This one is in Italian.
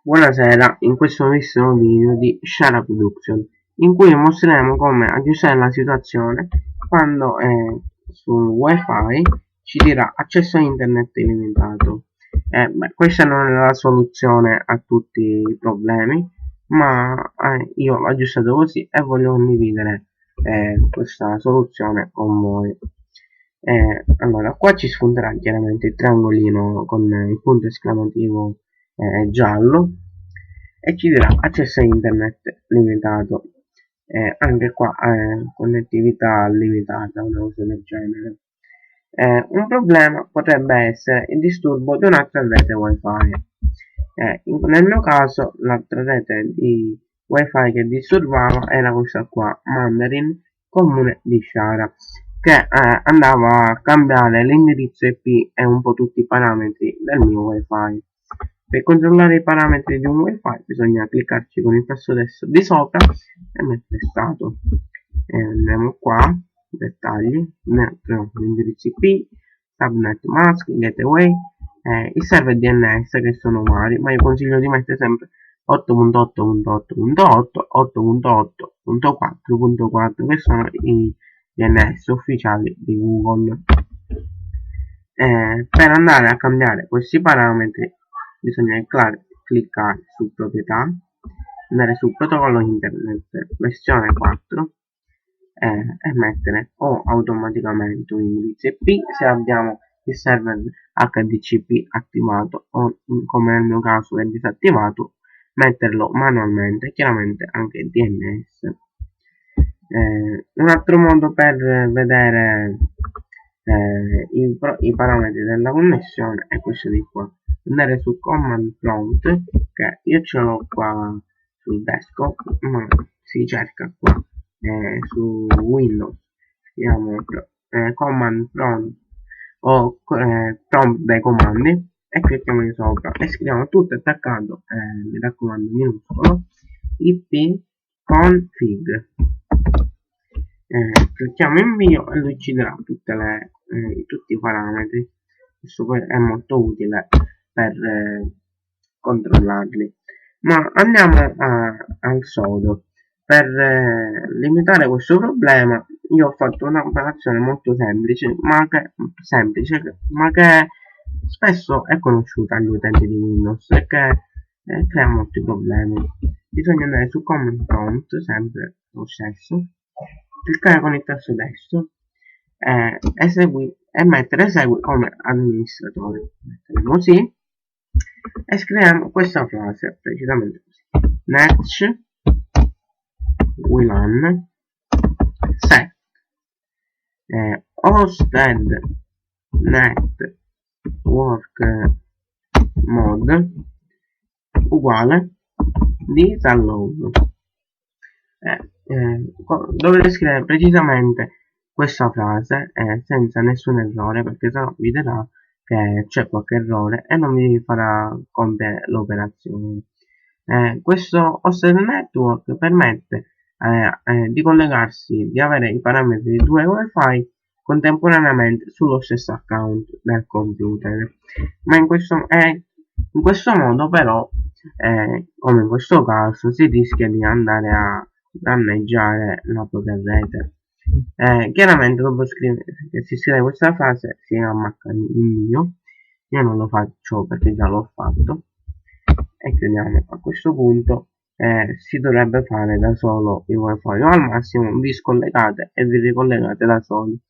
Buonasera, in questo nuovissimo video di Shara Production, in cui mostreremo come aggiustare la situazione quando sul wifi ci dirà accesso a internet illimitato. Questa non è la soluzione a tutti i problemi, ma io l'ho aggiustato così e voglio condividere questa soluzione con voi. Allora, qua ci spunterà chiaramente il triangolino con il punto esclamativo giallo e ci dirà accesso a internet limitato, anche qua connettività limitata, una cosa del genere. Un problema potrebbe essere il disturbo di un'altra rete wifi. Nel mio caso l'altra rete di wifi che disturbava era questa qua, Mandarin Comune di Shara, che andava a cambiare l'indirizzo IP e un po' tutti i parametri del mio wifi. Per controllare i parametri di un wifi bisogna cliccarci con il tasto destro di sopra e mettere stato. Andiamo qua, dettagli, l'indirizzo IP, subnet mask, gateway, il server DNS che sono vari, ma io consiglio di mettere sempre 8.8.8.8, 8.8.4.4 che sono i DNS ufficiali di Google. Per andare a cambiare questi parametri bisogna cliccare su proprietà, andare su protocollo internet versione 4 e mettere o automaticamente un indirizzo IP se abbiamo il server HDCP attivato o, come nel mio caso, è disattivato, metterlo manualmente, chiaramente anche DNS. Un altro modo per vedere i parametri della connessione è questo di qua, andare su command prompt, che io ce l'ho qua sul desktop, ma si cerca qua su Windows, scriviamo command prompt o prompt dei comandi e clicchiamo di sopra e scriviamo tutto attaccato, mi raccomando minuscolo, ip config. Clicchiamo invio e lui ci darà tutti i parametri. Questo poi è molto utile per controllarli. Ma andiamo al sodo. Per limitare questo problema io ho fatto un'operazione molto semplice ma che spesso è conosciuta agli utenti di Windows e che crea molti problemi. Bisogna andare su command prompt, sempre lo stesso, cliccare con il tasto destro e mettere esegui come amministratore, mettere così e scriviamo questa frase precisamente così: netsh WLAN set hosted network mode uguale disallow. Dovete scrivere precisamente questa frase senza nessun errore, perché sennò vi dirà che c'è qualche errore e non vi farà compiere l'operazione. Questo hosted network permette di collegarsi, di avere i parametri di due wifi contemporaneamente sullo stesso account del computer, ma in questo modo però come in questo caso si rischia di andare a danneggiare la propria rete. Chiaramente dopo che si scrive questa frase si ammacca l'invio. Io non lo faccio perché già l'ho fatto e chiudiamo. A questo punto si dovrebbe fare da solo il wifi o al massimo vi scollegate e vi ricollegate da soli.